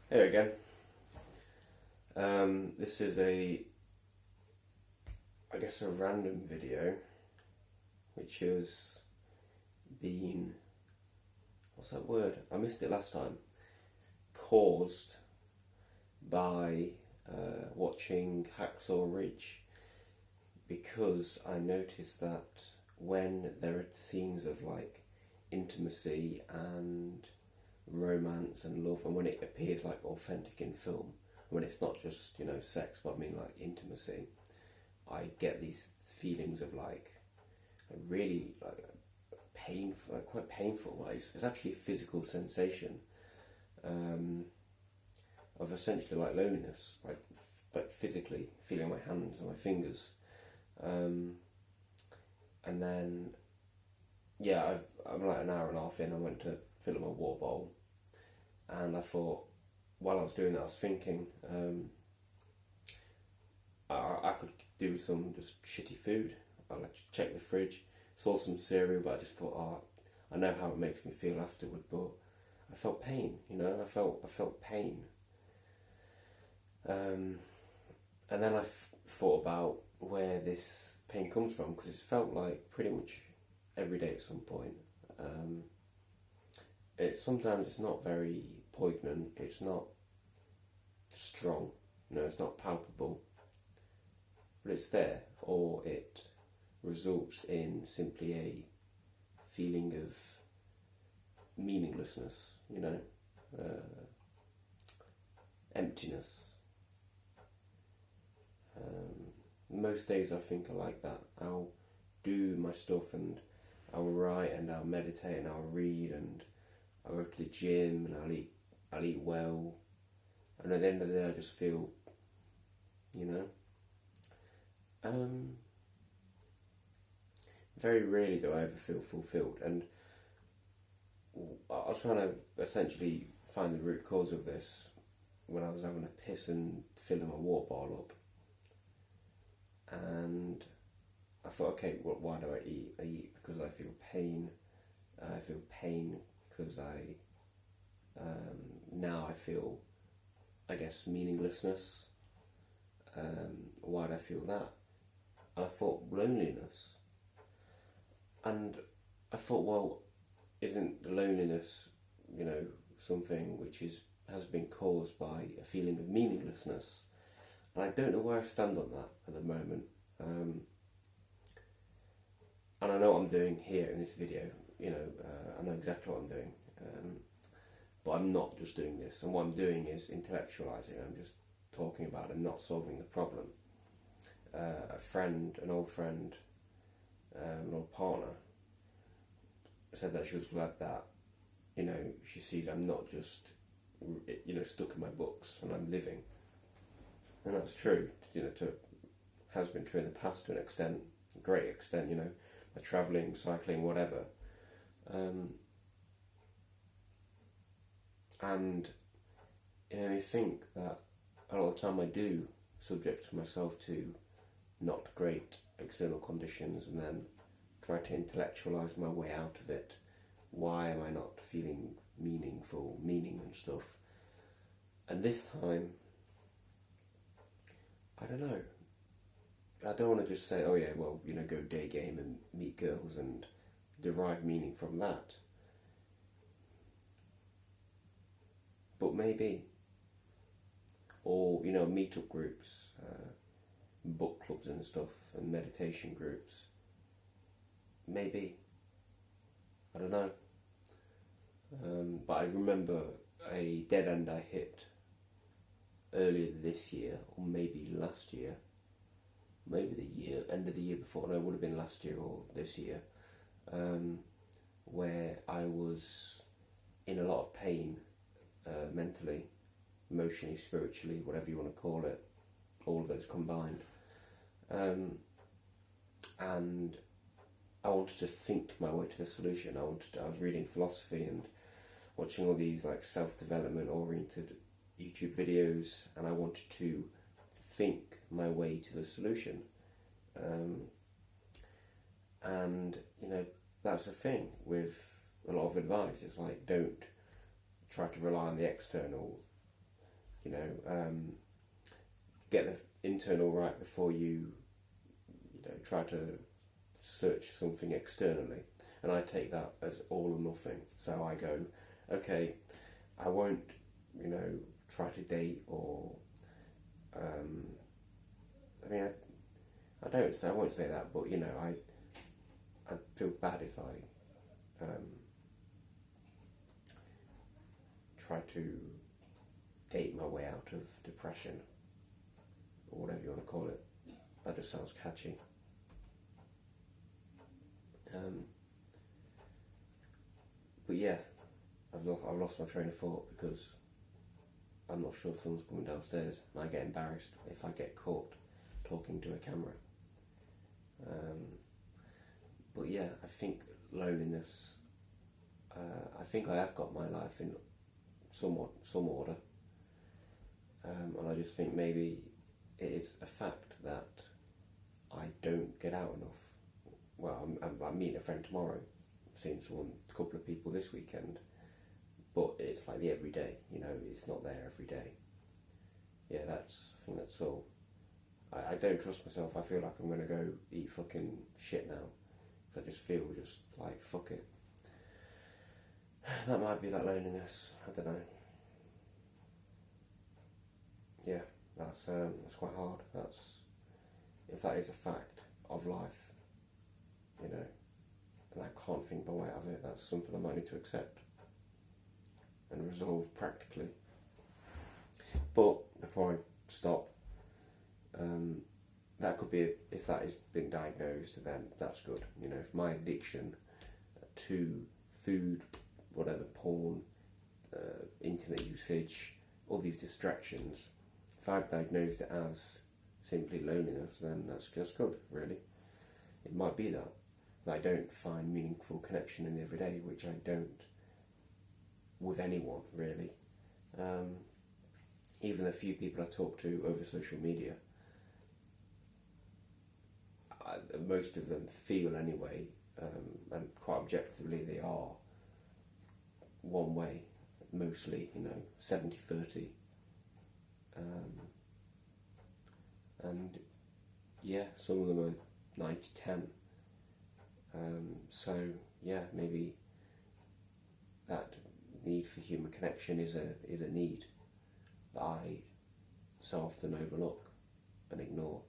Here again. This is a random video, which has been, what's that word? I missed it last time. Caused by watching Hacksaw Ridge, because I noticed that when there are scenes of like intimacy and romance and love, and when it appears like authentic in film, when it's not just sex, but I mean like intimacy, I get these feelings of like really like painful, like quite painful. Like it's actually a physical sensation of essentially like loneliness, like physically feeling my hands and my fingers, and then I'm like an hour and a half in. I went to fill up my water bowl, and I thought, while I was doing that, I was thinking I could do with some just shitty food. I checked the fridge, saw some cereal, but I just thought, I know how it makes me feel afterward, but I felt pain. I felt pain, and then I thought about where this pain comes from, because it's felt like pretty much every day at some point. Sometimes it's not very poignant, it's not strong, it's not palpable, but it's there, or it results in simply a feeling of meaninglessness, emptiness. Most days I think are like that. I'll do my stuff, and I'll write, and I'll meditate, and I'll read, and I'll go to the gym, and I'll eat well, and at the end of the day I just feel, very rarely do I ever feel fulfilled. And I was trying to essentially find the root cause of this when I was having a piss and filling my water bottle up. And I thought, okay, why do I eat? I eat because I feel pain. I feel pain because now I feel, I guess, meaninglessness. Why do I feel that? And I thought loneliness. And I thought, well, isn't loneliness, something which has been caused by a feeling of meaninglessness? And I don't know where I stand on that at the moment. And I know what I'm doing here in this video. I know exactly what I'm doing. But I'm not just doing this. And what I'm doing is intellectualizing. I'm just talking about it. I'm not solving the problem. An old friend, an old partner, said that she was glad that, she sees I'm not just, stuck in my books, and I'm living. And that's true, has been true in the past to an extent, a great extent, by travelling, cycling, whatever. And it made me think that a lot of the time I do subject myself to not great external conditions, and then try to intellectualise my way out of it. Why am I not feeling meaning and stuff? And this time, I don't know. I don't want to just say, oh yeah, well, go day game and meet girls and derive meaning from that. But maybe. Or, meet-up groups, book clubs and stuff, and meditation groups. Maybe. I don't know. But I remember a dead end I hit earlier this year, or maybe last year. Maybe end of the year before. No, it would have been last year or this year. Where I was in a lot of pain, mentally, emotionally, spiritually, whatever you want to call it, all of those combined. And I wanted to think my way to the solution. I was reading philosophy and watching all these like self-development oriented YouTube videos, and I wanted to think my way to the solution. And that's the thing with a lot of advice. It's like, don't try to rely on the external get the internal right before you try to search something externally. And I take that as all or nothing. So I go, okay, I won't, try to date or, I won't say that, but I feel bad if I try to date my way out of depression, or whatever you want to call it. That just sounds catchy. But yeah, I've lost my train of thought because I'm not sure if someone's coming downstairs, and I get embarrassed if I get caught talking to a camera. But yeah, I think loneliness, I think I have got my life in some order, and I just think maybe it is a fact that I don't get out enough. Well, I'm meeting a friend tomorrow, seeing a couple of people this weekend, but it's like the everyday, it's not there every day. Yeah, I think that's all. I don't trust myself. I feel like I'm going to go eat fucking shit now, because I just feel just like, fuck it. That might be that loneliness, I don't know. Yeah, that's quite hard. If that is a fact of life, and I can't think my way out of it, that's something I might need to accept and resolve practically. But before I stop, that could be, if that has been diagnosed, then that's good. If my addiction to food, whatever, porn, internet usage, all these distractions, if I've diagnosed it as simply loneliness, then that's just good, really. It might be that I don't find meaningful connection in the everyday, which I don't with anyone, really. Even the few people I talk to over social media, most of them feel anyway, and quite objectively they are one way, mostly, 70-30. And yeah, some of them are 90-10. So yeah, maybe that need for human connection is a need that I so often overlook and ignore.